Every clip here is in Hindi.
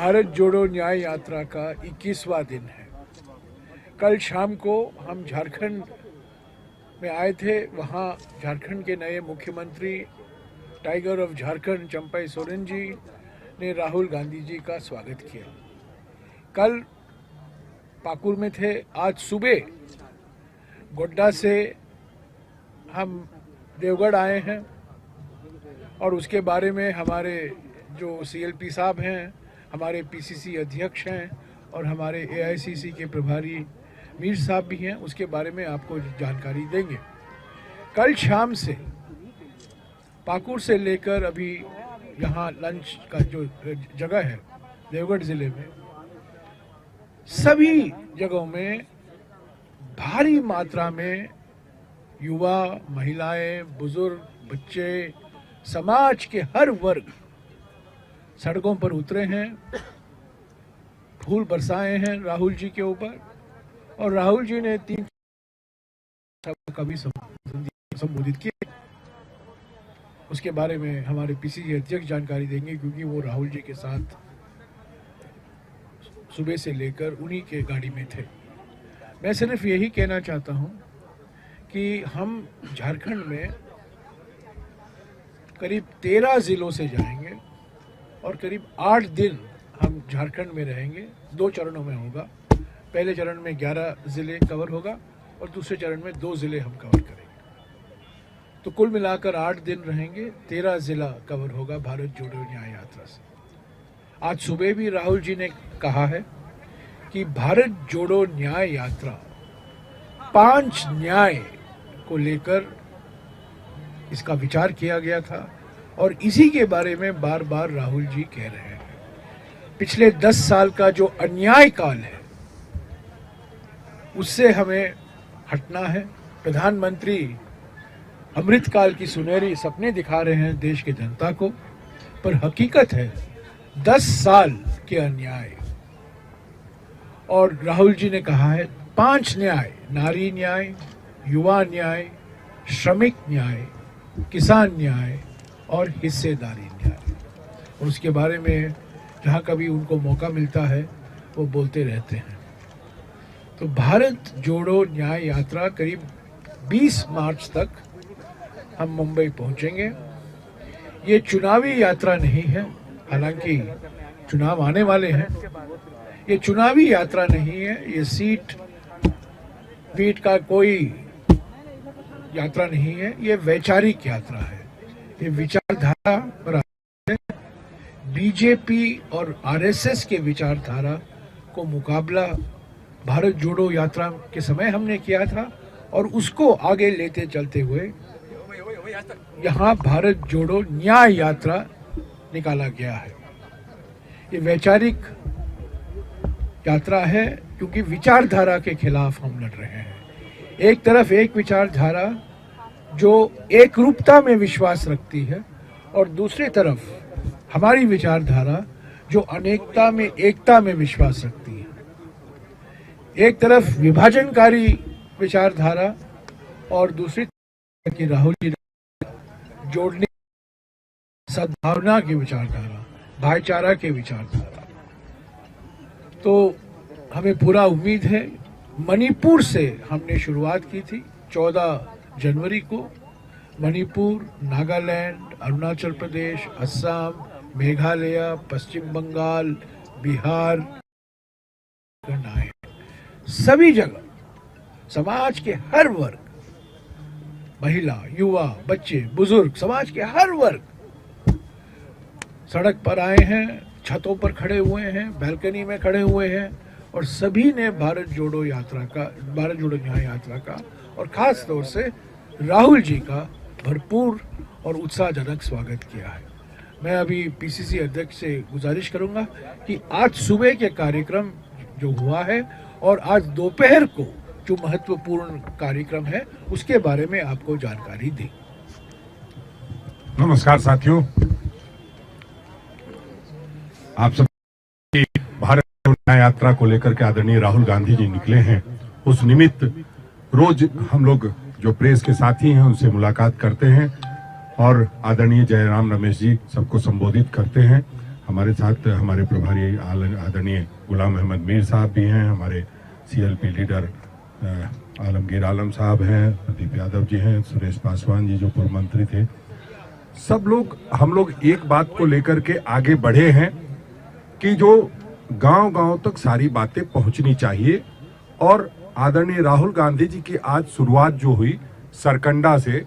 भारत जोड़ो न्याय यात्रा का 21वां दिन है। कल शाम को हम झारखंड में आए थे। वहाँ झारखंड के नए मुख्यमंत्री टाइगर ऑफ झारखंड चंपई सोरेन जी ने राहुल गांधी जी का स्वागत किया। कल पाकुर में थे। आज सुबह गोड्डा से हम देवगढ़ आए हैं और उसके बारे में हमारे जो सीएलपी साहब हैं, हमारे पीसीसी अध्यक्ष हैं और हमारे एआईसीसी के प्रभारी मीर साहब भी हैं, उसके बारे में आपको जानकारी देंगे। कल शाम से पाकुर से लेकर अभी यहाँ लंच का जो जगह है देवगढ़ ज़िले में, सभी जगहों में भारी मात्रा में युवा, महिलाएं, बुजुर्ग, बच्चे, समाज के हर वर्ग सड़कों पर उतरे हैं, फूल बरसाए हैं राहुल जी के ऊपर। और राहुल जी ने 3 सभा का भी संबोधित किया। उसके बारे में हमारे पीसीसी अध्यक्ष जानकारी देंगे, क्योंकि वो राहुल जी के साथ सुबह से लेकर उन्हीं के गाड़ी में थे। मैं सिर्फ यही कहना चाहता हूं कि हम झारखंड में करीब 13 जिलों से जाएंगे और करीब 8 दिन हम झारखंड में रहेंगे। 2 चरणों में होगा। पहले चरण में 11 जिले कवर होगा और दूसरे चरण में 2 जिले हम कवर करेंगे। तो कुल मिलाकर 8 दिन रहेंगे, 13 जिला कवर होगा भारत जोड़ो न्याय यात्रा से। आज सुबह भी राहुल जी ने कहा है कि भारत जोड़ो न्याय यात्रा 5 न्याय को लेकर इसका विचार किया गया था और इसी के बारे में बार बार राहुल जी कह रहे हैं। पिछले 10 साल का जो अन्याय काल है उससे हमें हटना है। प्रधानमंत्री अमृतकाल की सुनहरी सपने दिखा रहे हैं देश की जनता को, पर हकीकत है 10 साल के अन्याय। और राहुल जी ने कहा है 5 न्याय, नारी न्याय, युवा न्याय, श्रमिक न्याय, किसान न्याय और हिस्सेदारी न्याय। और उसके बारे में जहाँ कभी उनको मौका मिलता है वो बोलते रहते हैं। तो भारत जोड़ो न्याय यात्रा करीब 20 मार्च तक हम मुंबई पहुंचेंगे। ये चुनावी यात्रा नहीं है, हालांकि चुनाव आने वाले हैं। ये चुनावी यात्रा नहीं है, ये सीट बीट का कोई यात्रा नहीं है, ये वैचारिक यात्रा है। ये विचारधारा पर बीजेपी और आरएसएस के विचारधारा को मुकाबला भारत जोड़ो यात्रा के समय हमने किया था और उसको आगे लेते चलते हुए यहाँ भारत जोड़ो न्याय यात्रा निकाला गया है। ये वैचारिक यात्रा है क्योंकि विचारधारा के खिलाफ हम लड़ रहे हैं। एक तरफ एक विचारधारा जो एकरूपता में विश्वास रखती है और दूसरी तरफ हमारी विचारधारा जो अनेकता में एकता में विश्वास रखती है। एक तरफ विभाजनकारी विचारधारा और दूसरी तरफ की राहुल जी जोड़ने सद्भावना की विचारधारा, भाईचारा की विचारधारा। तो हमें पूरा उम्मीद है। मणिपुर से हमने शुरुआत की थी 14 जनवरी को। मणिपुर, नागालैंड, अरुणाचल प्रदेश, असम, मेघालय, पश्चिम बंगाल, बिहार आए। सभी जगह समाज के हर वर्ग, महिला, युवा, बच्चे, बुजुर्ग, समाज के हर वर्ग सड़क पर आए हैं, छतों पर खड़े हुए हैं, बैल्कनी में खड़े हुए हैं और सभी ने भारत जोड़ो न्याय यात्रा का और खास तौर से राहुल जी का भरपूर और उत्साहजनक स्वागत किया है। मैं अभी पीसीसी अध्यक्ष से गुजारिश करूंगा कि आज सुबह के कार्यक्रम जो हुआ है और आज दोपहर को जो महत्वपूर्ण कार्यक्रम है उसके बारे में आपको जानकारी दी। नमस्कार साथियों, आप सब भारत जोड़ो न्याय यात्रा को लेकर के आदरणीय राहुल गांधी जी निकले हैं। उस निमित्त रोज हम लोग जो प्रेस के साथी हैं उनसे मुलाकात करते हैं और आदरणीय जयराम रमेश जी सबको संबोधित करते हैं। हमारे साथ हमारे प्रभारी आदरणीय गुलाम अहमद मीर साहब भी हैं, हमारे CLP लीडर आलमगीर आलम साहब हैं, प्रदीप यादव जी हैं, सुरेश पासवान जी जो पूर्व मंत्री थे। सब लोग हम लोग एक बात को लेकर के आगे बढ़े हैं कि जो गांव-गांव तक सारी बातें पहुंचनी चाहिए। और आदरणीय राहुल गांधी जी की आज शुरुआत जो हुई, सरकंडा से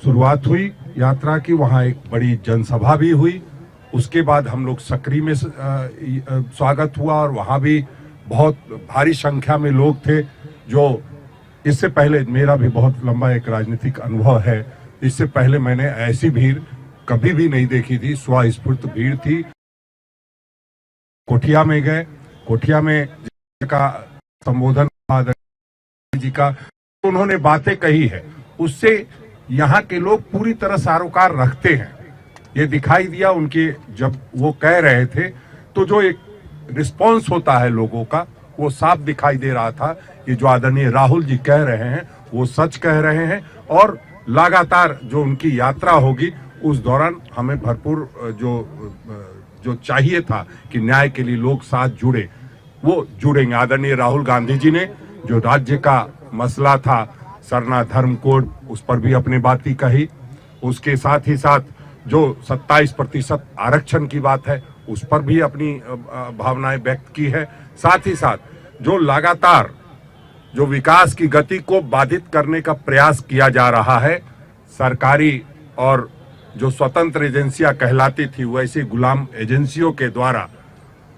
शुरुआत हुई यात्रा की, वहां एक बड़ी जनसभा भी हुई। उसके बाद हम लोग सकरी में स्वागत हुआ और वहां भी बहुत भारी संख्या में लोग थे। जो इससे पहले मेरा भी बहुत लंबा एक राजनीतिक अनुभव है, इससे पहले मैंने ऐसी भीड़ कभी भी नहीं देखी थी, स्वस्फूर्त भीड़ थी। कोठिया में गए, कोठिया में का संबोधन जी का उन्होंने बातें कही है, उससे यहाँ के लोग पूरी तरह सरोकार रखते हैं। ये दिखाई दिया उनके, जब वो कह रहे थे तो जो एक रिस्पॉन्स होता है लोगों का वो साफ दिखाई दे रहा था। ये जो आदरणीय राहुल जी कह रहे हैं वो सच कह रहे हैं और लगातार जो उनकी यात्रा होगी उस दौरान हमें भरपूर जो चाहिए था कि न्याय के लिए लोग साथ जुड़े, वो जुड़ेंगे। आदरणीय राहुल गांधी जी ने जो राज्य का मसला था सरना धर्म कोड, उस पर भी अपनी बातें कही। उसके साथ ही साथ जो 27% आरक्षण की बात है उस पर भी अपनी भावनाएं व्यक्त की है। साथ ही साथ जो लगातार जो विकास की गति को बाधित करने का प्रयास किया जा रहा है, सरकारी और जो स्वतंत्र एजेंसियां कहलाती थी वैसी गुलाम एजेंसियों के द्वारा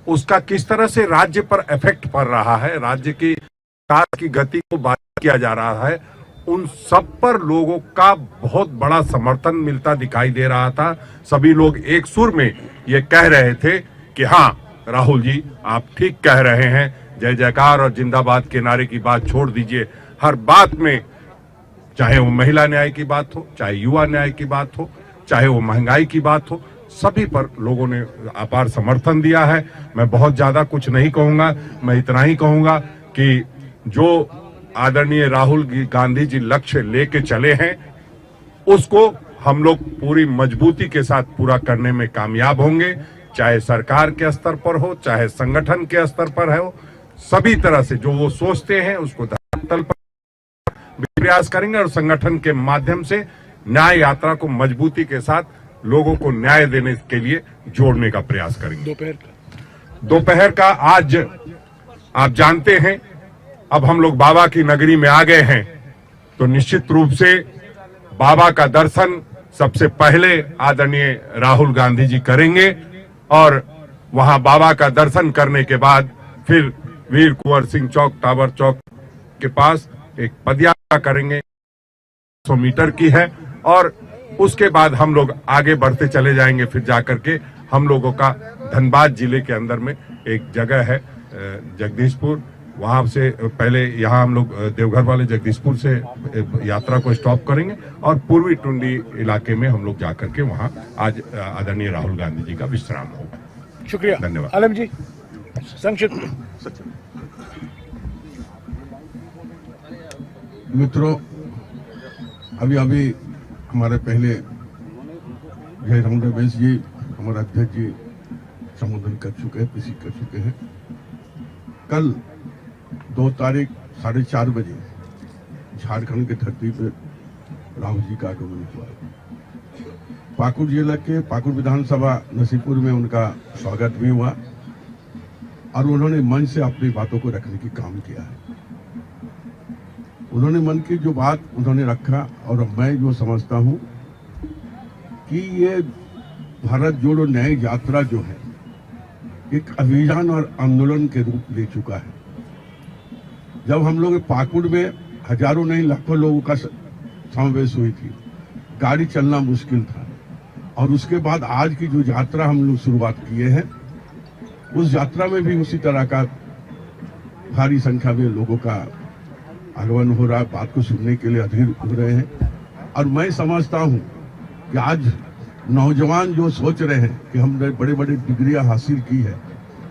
उसका किस तरह से राज्य पर इफेक्ट पड़ रहा है, राज्य की विकास की गति को बाधित किया जा रहा है, उन सब पर लोगों का बहुत बड़ा समर्थन मिलता दिखाई दे रहा था। सभी लोग एक सुर में ये कह रहे थे कि हाँ राहुल जी आप ठीक कह रहे हैं, जय जयकार और जिंदाबाद के नारे की बात छोड़ दीजिए। हर बात में, चाहे वो महिला न्याय की बात हो, चाहे युवा न्याय की बात हो, चाहे वो महंगाई की बात हो, सभी पर लोगों ने अपार समर्थन दिया है। मैं बहुत ज्यादा कुछ नहीं कहूंगा, मैं इतना ही कहूंगा कि जो आदरणीय राहुल गांधी जी लक्ष्य लेके चले हैं उसको हम लोग पूरी मजबूती के साथ पूरा करने में कामयाब होंगे, चाहे सरकार के स्तर पर हो, चाहे संगठन के स्तर पर हो। सभी तरह से जो वो सोचते हैं उसको धरातल पर प्रयास करेंगे और संगठन के माध्यम से न्याय यात्रा को मजबूती के साथ लोगों को न्याय देने के लिए जोड़ने का प्रयास करेंगे। दोपहर का आज आप जानते हैं अब हम लोग बाबा की नगरी में आ गए हैं, तो निश्चित रूप से बाबा का दर्शन सबसे पहले आदरणीय राहुल गांधी जी करेंगे और वहां बाबा का दर्शन करने के बाद फिर वीर कुंवर सिंह चौक, टावर चौक के पास एक पदयात्रा करेंगे, 100 मीटर की है, और उसके बाद हम लोग आगे बढ़ते चले जाएंगे। फिर जाकर के हम लोगों का धनबाद जिले के अंदर में एक जगह है जगदीशपुर, वहां से पहले यहाँ हम लोग देवघर वाले जगदीशपुर से यात्रा को स्टॉप करेंगे और पूर्वी टुंडी इलाके में हम लोग जाकर के वहां आज आदरणीय राहुल गांधी जी का विश्राम होगा। शुक्रिया, धन्यवाद। आलम जी संक्षिप्त। मित्रों, अभी हमारे पहले जयराम रमेश जी हमारे अध्यक्ष जी संबोधन कर चुके हैं, पेशी कर चुके हैं। कल 2 तारीख 4:30 बजे झारखंड की धरती पर राहुल जी का आगमन हुआ। पाकुड़ जिला के पाकुड़ विधानसभा नसीपुर में उनका स्वागत भी हुआ और उन्होंने मन से अपनी बातों को रखने की काम किया है। उन्होंने मन की जो बात उन्होंने रखा और मैं जो समझता हूं कि ये भारत जोड़ो न्याय यात्रा जो है एक अभियान और आंदोलन के रूप ले चुका है। जब हम लोग पाकुड़ में हजारों नहीं लाखों लोगों का समावेश हुई थी, गाड़ी चलना मुश्किल था, और उसके बाद आज की जो यात्रा हम लोग शुरुआत किए हैं उस यात्रा में भी उसी तरह का भारी संख्या में लोगों का आगमन हो रहा है, बात को सुनने के लिए अधीर हो रहे हैं। और मैं समझता हूं कि आज नौजवान जो सोच रहे हैं कि हमने बड़े बड़े डिग्रियां हासिल की है,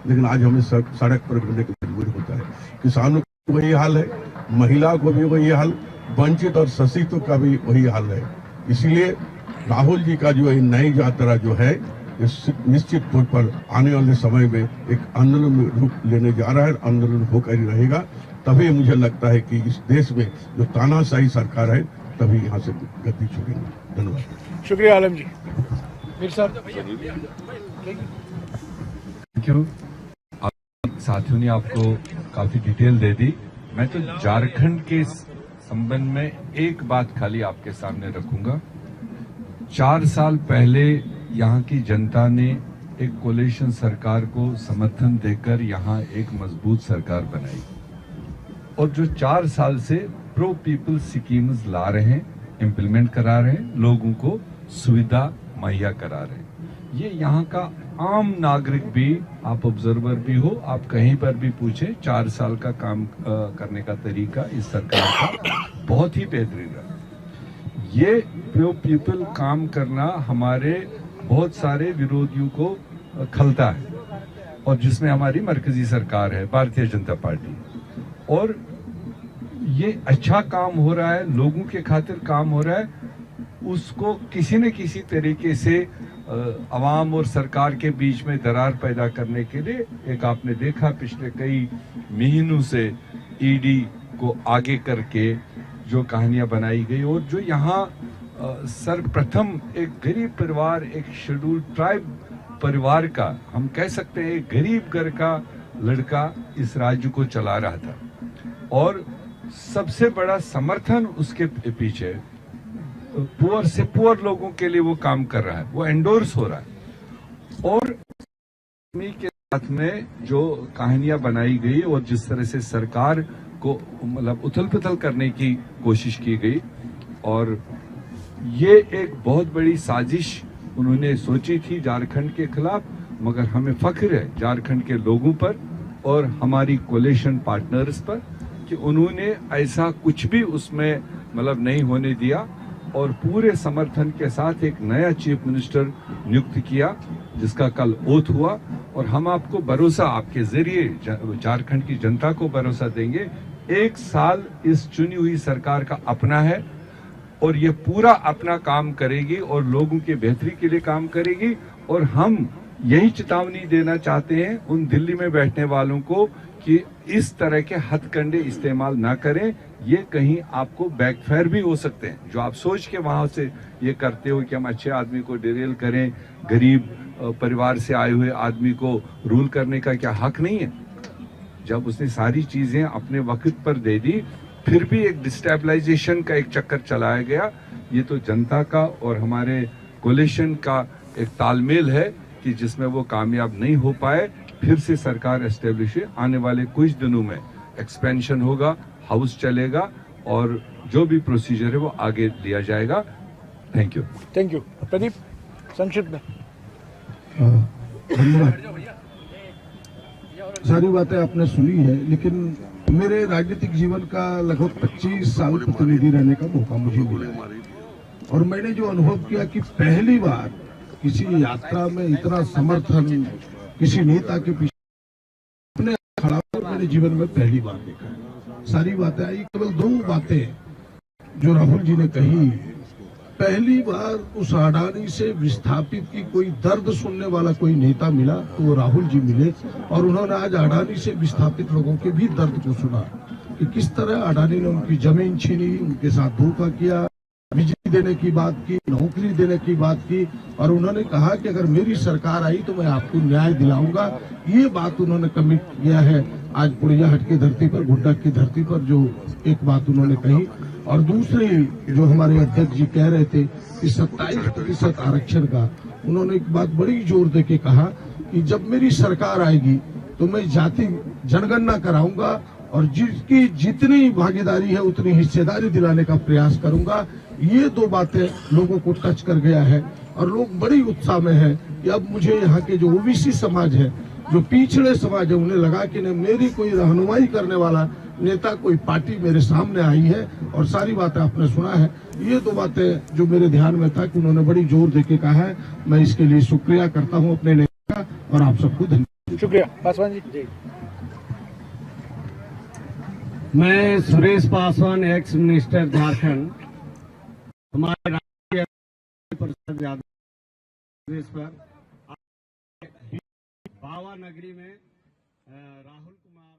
लेकिन आज हमें सड़क पर घूमने की मजबूरी होता है। किसानों को वही हाल है, महिला को भी वही हाल, वंचित और शोषितों का भी वही हाल है। इसलिए राहुल जी का जो नई यात्रा जो है ये निश्चित तौर पर आने वाले समय में एक आंदोलन में रूप लेने जा रहा है, आंदोलन होकर ही रहेगा। तभी मुझे लगता है कि इस देश में जो तानाशाही सरकार है तभी यहाँ से गति छूटेगी। धन्यवाद। शुक्रिया आलम जी। मीर साहब, क्यों साथियों ने आपको काफी डिटेल दे दी। मैं तो झारखंड के संबंध में एक बात खाली आपके सामने रखूंगा। 4 साल पहले यहाँ की जनता ने एक कोलिशन सरकार को समर्थन देकर यहाँ एक मजबूत सरकार बनाई और जो 4 साल से प्रो पीपल स्कीम्स ला रहे हैं, इम्प्लीमेंट करा रहे हैं, लोगों को सुविधा मुहैया करा रहे हैं। ये यहाँ का आम नागरिक भी, आप ऑब्जर्वर भी हो, आप कहीं पर भी पूछे, 4 साल का काम करने का तरीका इस सरकार का बहुत ही बेहतरीन रहा। ये प्रो पीपल काम करना हमारे बहुत सारे विरोधियों को खलता है और जिसमें हमारी मरकजी सरकार है, भारतीय जनता पार्टी, और ये अच्छा काम हो रहा है, लोगों के खातिर काम हो रहा है, उसको किसी न किसी तरीके से अवाम और सरकार के बीच में दरार पैदा करने के लिए एक आपने देखा पिछले कई महीनों से ईडी को आगे करके जो कहानियां बनाई गई और जो यहाँ सर्वप्रथम एक गरीब परिवार, एक शेड्यूल्ड ट्राइब परिवार का, हम कह सकते हैं एक गरीब घर का लड़का इस राज्य को चला रहा था और सबसे बड़ा समर्थन उसके पीछे पुअर से पुअर लोगों के लिए वो काम कर रहा है, वो एंडोर्स हो रहा है। और के साथ में जो कहानियां बनाई गई और जिस तरह से सरकार को मतलब उथल पुथल करने की कोशिश की गई और ये एक बहुत बड़ी साजिश उन्होंने सोची थी झारखंड के खिलाफ, मगर हमें फख्र है झारखंड के लोगों पर और हमारी कोलिशन पार्टनर्स पर कि उन्होंने ऐसा कुछ भी उसमें मतलब नहीं होने दिया और पूरे समर्थन के साथ एक नया चीफ मिनिस्टर नियुक्त किया जिसका कल ओथ हुआ और हम आपको भरोसा, आपके जरिए झारखंड की जनता को भरोसा देंगे, 1 साल इस चुनी हुई सरकार का अपना है और ये पूरा अपना काम करेगी और लोगों के बेहतरी के लिए काम करेगी। और हम यही चेतावनी देना चाहते हैं उन दिल्ली में बैठने वालों को कि इस तरह के हथकंडे इस्तेमाल ना करें, ये कहीं आपको बैकफायर भी हो सकते हैं। जो आप सोच के वहां से ये करते हो कि हम अच्छे आदमी को डिरेल करें, गरीब परिवार से आए हुए आदमी को रूल करने का क्या हक नहीं है? जब उसने सारी चीजें अपने वक्त पर दे दी फिर भी एक डिस्टेबलाइजेशन का एक चक्कर चलाया गया। ये तो जनता का और हमारे कोलिशन का एक तालमेल है कि जिसमें वो कामयाब नहीं हो पाए। फिर से सरकार एस्टेब्लिश है, आने वाले कुछ दिनों में एक्सपेंशन होगा, हाउस चलेगा और जो भी प्रोसीजर है वो आगे लिया जाएगा। Thank you. Thank you. Pradeep, संक्षिप्त में। धन्यवाद। सारी बातें आपने सुनी है, लेकिन मेरे राजनीतिक जीवन का लगभग 25 साल प्रतिनिधि रहने का मौका मुझे मिला है और मैंने जो अनुभव किया कि पहली बार किसी यात्रा में इतना समर्थन किसी नेता के पीछे अपने खड़ा होकर मेरे जीवन में पहली बार देखा है। सारी बातें आई, केवल 2 बातें जो राहुल जी ने कही। पहली बार उस अडानी से विस्थापित की कोई दर्द सुनने वाला कोई नेता मिला तो वो राहुल जी मिले और उन्होंने आज अडानी से विस्थापित लोगों के भी दर्द को सुना कि किस तरह अडानी ने उनकी जमीन छीनी, उनके साथ धोखा किया, बिजली देने की बात की, नौकरी देने की बात की और उन्होंने कहा कि अगर मेरी सरकार आई तो मैं आपको न्याय दिलाऊंगा। ये बात उन्होंने कमिट किया है आज पुड़ियाहट की धरती पर, गुड्डा की धरती पर जो एक बात उन्होंने कही। और दूसरी जो हमारे अध्यक्ष जी कह रहे थे कि 27% आरक्षण का, उन्होंने एक बात बड़ी जोर देके कहा कि जब मेरी सरकार आएगी तो मैं जाति जनगणना कराऊंगा और जिसकी जितनी भागीदारी है उतनी हिस्सेदारी दिलाने का प्रयास करूंगा। ये 2 बातें लोगों को टच कर गया है और लोग बड़ी उत्साह में हैं कि अब मुझे यहाँ के जो ओबीसी समाज है, जो पिछड़े समाज है, उन्हें लगा कि मेरी कोई रहनुमाई करने वाला नेता, कोई पार्टी मेरे सामने आई है और सारी बातें आपने सुना है। ये 2 बातें जो मेरे ध्यान में था कि उन्होंने बड़ी जोर देके कहा है, मैं इसके लिए शुक्रिया करता हूँ अपने नेता का और आप सबको धन्यवाद। शुक्रिया। पासवान जी। मैं सुरेश पासवान, एक्स मिनिस्टर झारखंड, हमारे राष्ट्रीय परिषद यादव पर गोवा नगरी में राहुल कुमार